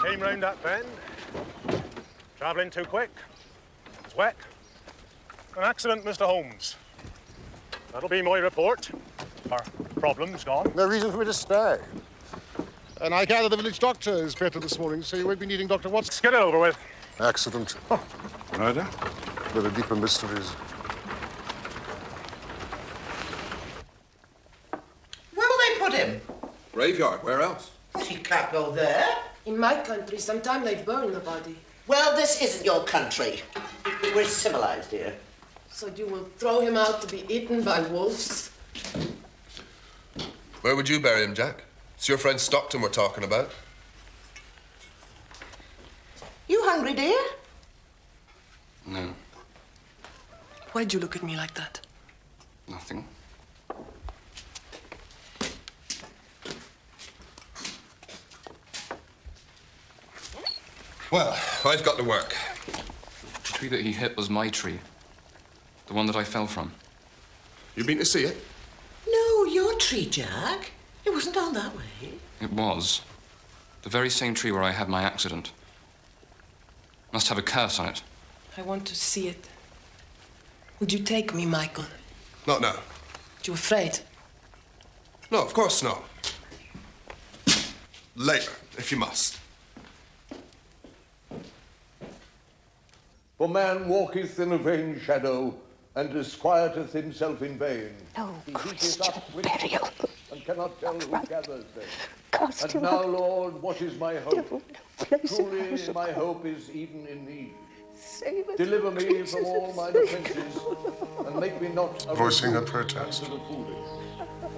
Came round that bend. Travelling too quick. It's wet. An accident, Mr. Holmes. That'll be my report. Our problem's gone. No reason for me to stay. And I gather the village doctor is better this morning, so you won't be needing Dr. Watson. Let's get it over with. Accident. Murder? There are deeper mysteries. Where will they put him? Graveyard, where else? He can't go there. In my country, sometimes they burn the body. Well, this isn't your country. We're civilized here. So you will throw him out to be eaten by wolves? Where would you bury him, Jack? It's your friend Stockton we're talking about. You hungry, dear? No, Why'd you look at me like that? nothing. Well, I've got to work. The tree that he hit was my tree. The one that I fell from. You been to see it? No, your tree, Jack. It wasn't on that way. It was. The very same tree where I had my accident. Must have a curse on it. I want to see it. Would you take me, Michael? Not now. You afraid? No, of course not. Later, if you must. For man walketh in a vain shadow, and disquieteth himself in vain. No He Christian heapeth up with burial. and cannot tell who gathers them. Cast And him now, out. Lord, what is my hope? Devil, no place in Truly, house of my God. hope is even in thee. Save us, Deliver me Jesus from all of mine the offences, and make me not a Voicing a reproof protest. unto the foolish.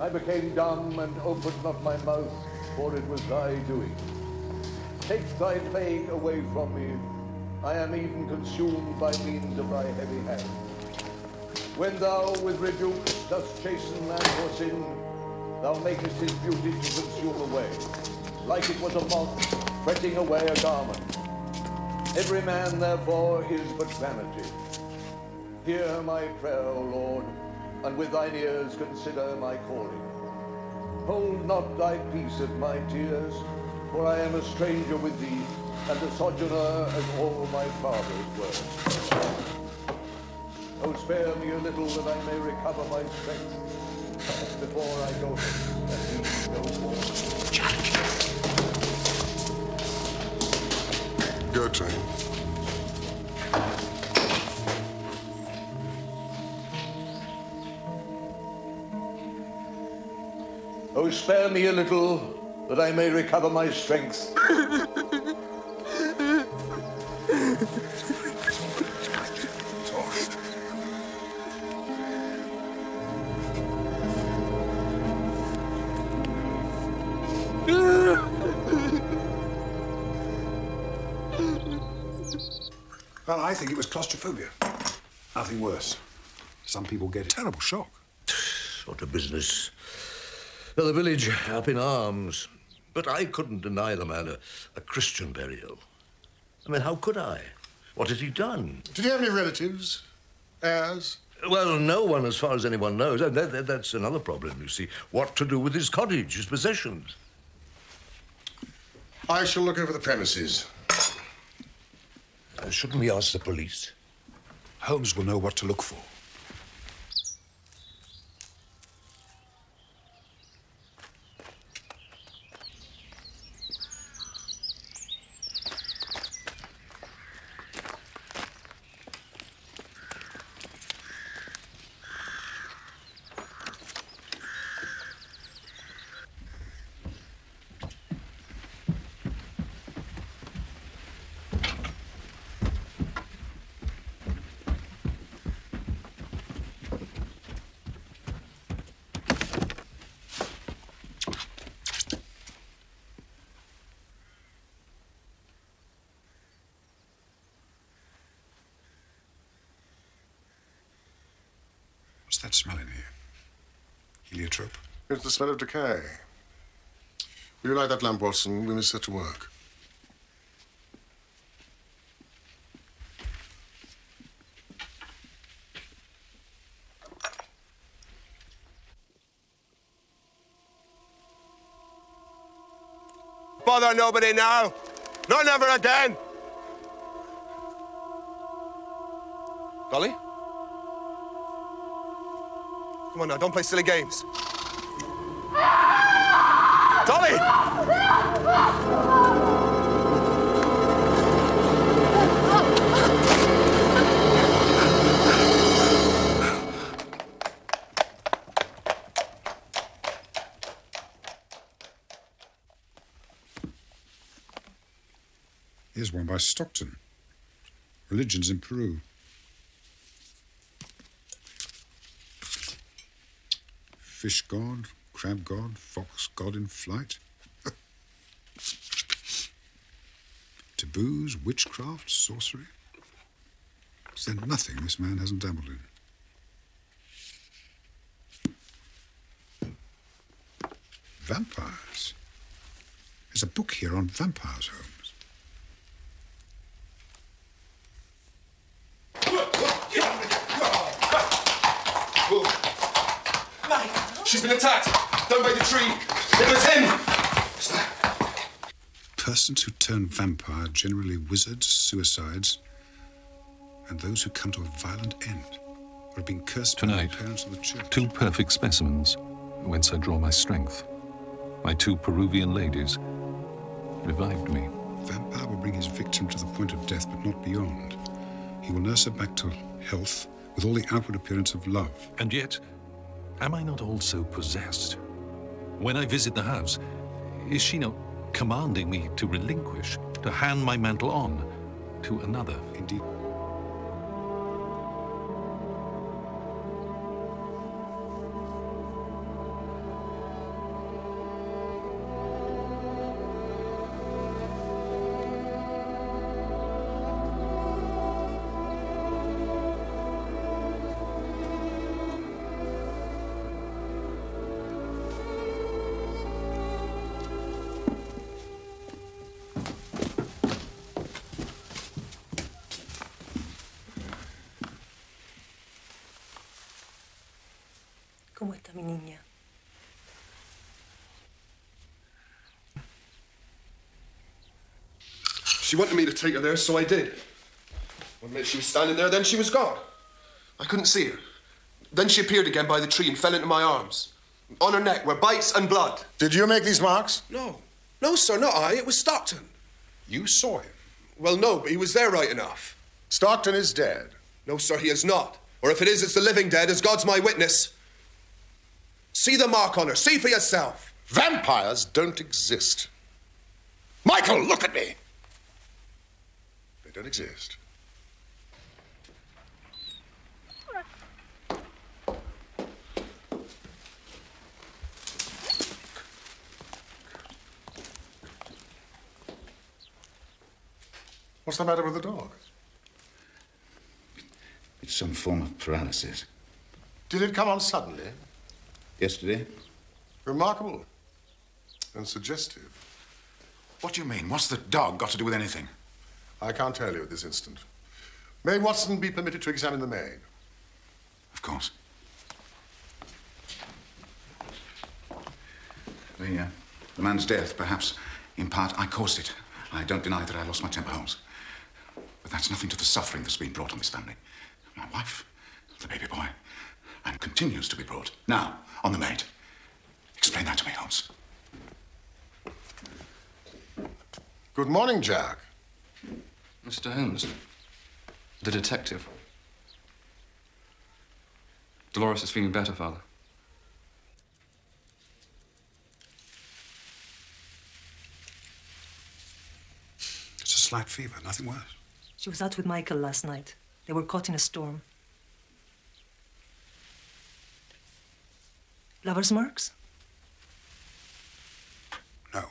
I became dumb and opened not my mouth, for it was thy doing. take thy plague away from me. I am even consumed by means of thy heavy hand. When thou with rebukes dost chasten man for sin, thou makest his beauty to consume away, like it was a moth fretting away a garment. Every man, therefore, is but vanity. Hear my prayer, O Lord, and with thine ears consider my calling. Hold not thy peace at my tears, for I am a stranger with thee, and a sojourner as all my fathers were. Oh, spare me a little that I may recover my strength before I go and be no more. Go, train. Oh, spare me a little that I may recover my strength. Well, I think it was claustrophobia. Nothing worse. Some people get a terrible shock. What a business. Well, the village up in arms. But I couldn't deny the man a Christian burial. I mean, how could I? What had he done? Did he have any relatives? Heirs? Well, no one, as far as anyone knows. And that's another problem, you see. What to do with his cottage, his possessions? I shall look over the premises. Shouldn't we ask the police? Holmes will know what to look for. What's that smell in here? Heliotrope? It's the smell of decay. Will you light that lamp, Watson? We must set to work. Bother nobody now. Not never again. Dolly? Come on now, don't play silly games. Dolly! Here's one by Stockton. Religions in Peru. Fish god, crab god, fox god in flight. Taboos, witchcraft, sorcery. Is there nothing this man hasn't dabbled in? Vampires. There's a book here on vampires, Holmes. She's been attacked. Down by the tree. It was him. Persons who turn vampire, generally wizards, suicides, and those who come to a violent end, or have been cursed by their parents or the church. Two perfect specimens, whence I draw my strength. My two Peruvian ladies revived me. Vampire will bring his victim to the point of death, but not beyond. He will nurse her back to health with all the outward appearance of love. And yet, am I not also possessed? When I visit the house, is she not commanding me to relinquish, to hand my mantle on to another? Indeed. ¿Cómo está mi niña? She wanted me to take her there, so I did. One minute she was standing there, then she was gone. I couldn't see her. Then she appeared again by the tree and fell into my arms. On her neck were bites and blood. Did you make these marks? No. No, sir, not I. It was Stockton. You saw him. Well, no, but he was there right enough. Stockton is dead. No, sir, he is not. Or if it is, it's the living dead, as God's my witness. See the mark on her. See for yourself. Vampires don't exist. Michael, look at me. They don't exist. What's the matter with the dog? It's some form of paralysis. Did it come on suddenly? Yesterday? Remarkable. And suggestive. What do you mean? What's the dog got to do with anything? I can't tell you at this instant. May Watson be permitted to examine the maid? Of course. The man's death, perhaps, in part, I caused it. I don't deny that I lost my temper, Holmes. But that's nothing to the suffering that's been brought on this family. My wife, the baby boy, and continues to be brought. Now, on the maid. Explain that to me, Holmes. Good morning, Jack. Mr. Holmes, the detective. Dolores is feeling better, Father. It's a slight fever, nothing worse. She was out with Michael last night. They were caught in a storm. Lover's marks? No.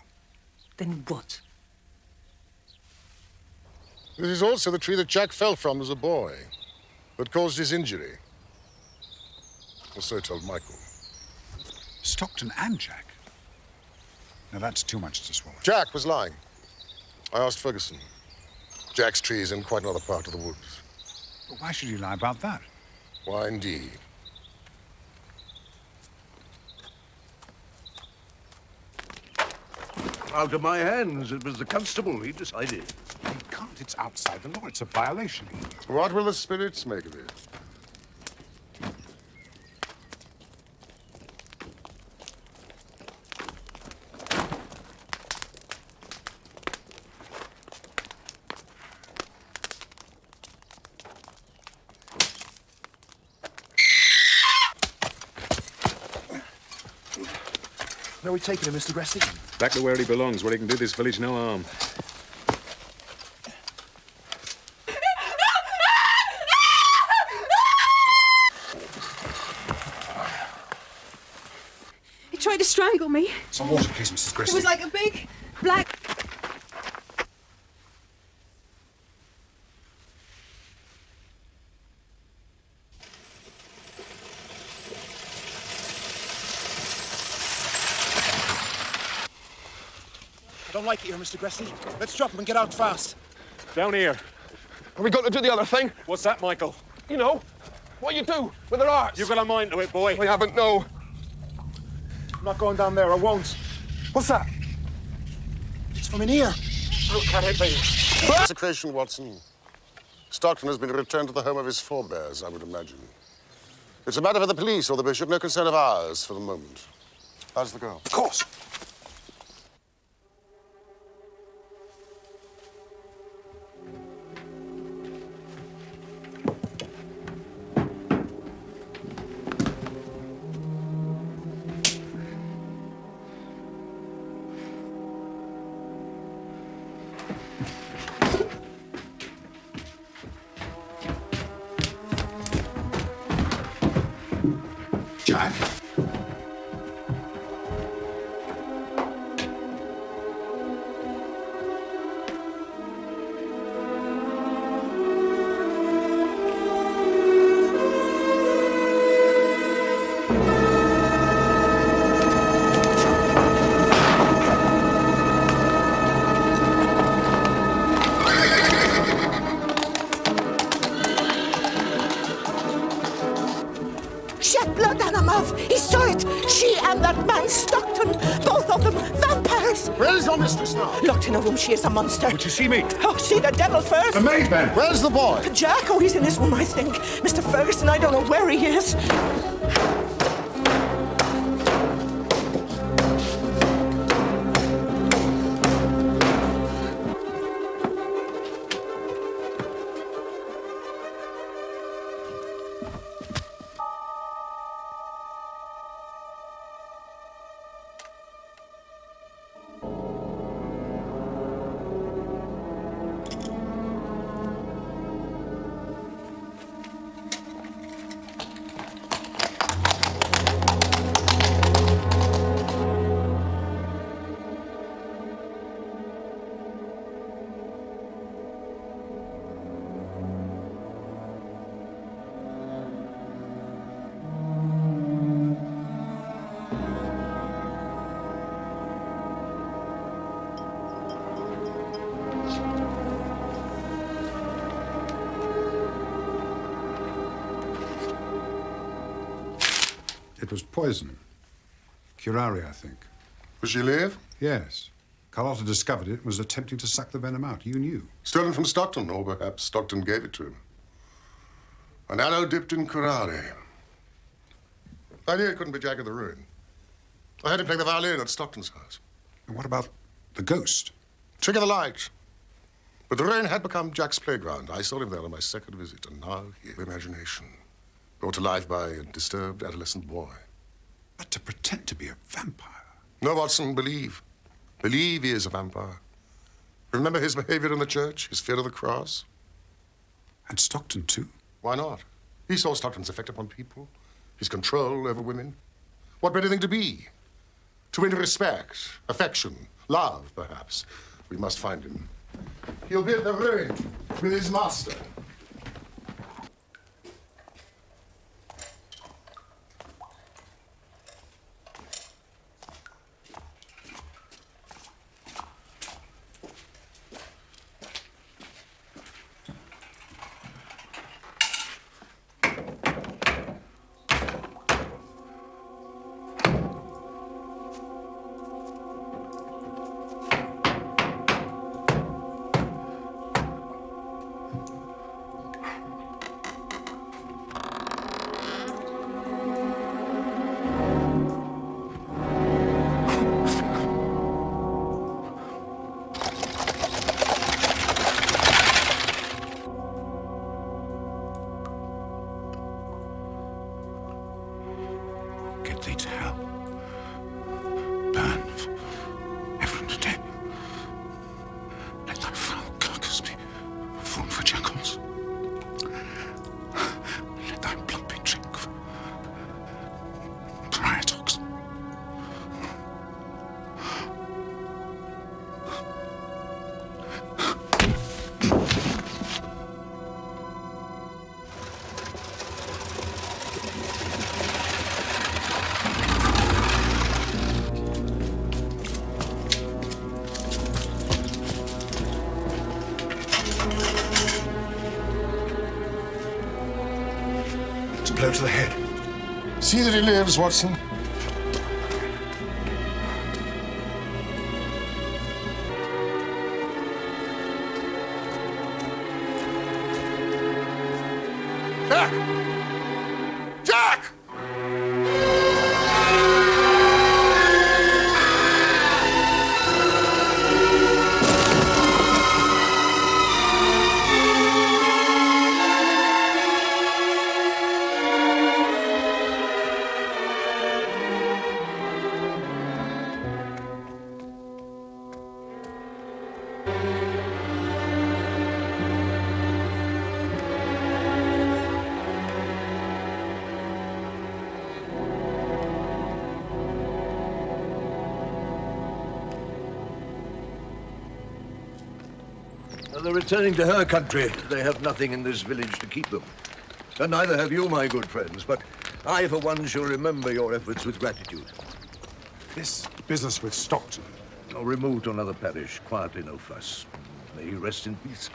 Then what? This is also the tree that Jack fell from as a boy, that caused his injury. Or so told Michael. Stockton and Jack? Now, that's too much to swallow. Jack was lying. I asked Ferguson. Jack's tree is in quite another part of the woods. But why should he lie about that? Why, indeed? Out of my hands. It was the constable. He decided. He can't. It's outside the law. It's a violation. What will the spirits make of it? Where are we taking him, Mr. Gressy? Back to where he belongs, where he can do this village no harm. He tried to strangle me. Some water, please, Mrs. Gressy. It was like a big black... I don't like it here, Mr. Gressy. Let's drop him and get out fast. Down here. Are we going to do the other thing? What's that, Michael? You know, what you do with their arts. You got a mind to it, boy. I haven't, no. I'm not going down there. I won't. What's that? It's from in here. How can it be? Consecration, Watson. Stockton has been returned to the home of his forebears, I would imagine. It's a matter for the police or the bishop, no concern of ours for the moment. How's the girl? Of course. Jack? She had blood on her mouth. He saw it. She and that man Stockton, both of them vampires. Where's your mistress now? Locked in a room. She is a monster. Would you see me? Oh, see the devil first. The maid, then. Where's the boy? Jack, oh, he's in his room, I think. Mr. Ferguson, I don't know where he is. It was poison. Curare, I think. Was she alive? Yes. Carlotta discovered it and was attempting to suck the venom out. You knew. Stolen from Stockton, or perhaps Stockton gave it to him. An arrow dipped in curare. I knew it couldn't be Jack of the Ruin. I had him playing the violin at Stockton's house. And what about the ghost? Trick of the light. But the Ruin had become Jack's playground. I saw him there on my second visit, and now here, imagination, brought to life by a disturbed adolescent boy. But to pretend to be a vampire? No, Watson, believe. Believe he is a vampire. Remember his behavior in the church, his fear of the cross? And Stockton, too? Why not? He saw Stockton's effect upon people, his control over women. What better thing to be? To win respect, affection, love, perhaps. We must find him. He'll be at the Ruin with his master. Get thee to hell. Burn everyone to death. Let thy foul carcass be food for jackals. Let thy blood be drink for pariah dogs. Blow to the head. See that he lives, Watson. Jack! Jack! They're returning to her country. They have nothing in this village to keep them. And neither have you, my good friends, but I, for one, shall remember your efforts with gratitude. This business with Stockton. I'll remove to another parish, quietly, no fuss. May he rest in peace.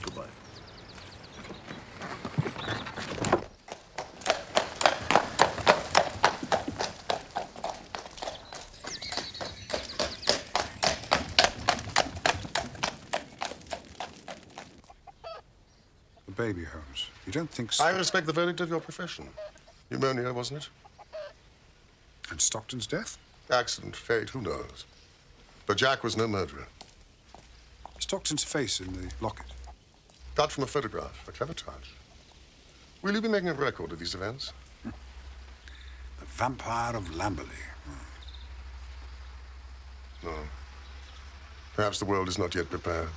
Goodbye. baby, Holmes. You don't think so? I respect the verdict of your profession. Pneumonia, wasn't it? And Stockton's death? Accident, fate, who knows? But Jack was no murderer. Stockton's face in the locket. Cut from a photograph. A clever touch. Will you be making a record of these events? The Vampire of Lamberley. No. Perhaps the world is not yet prepared.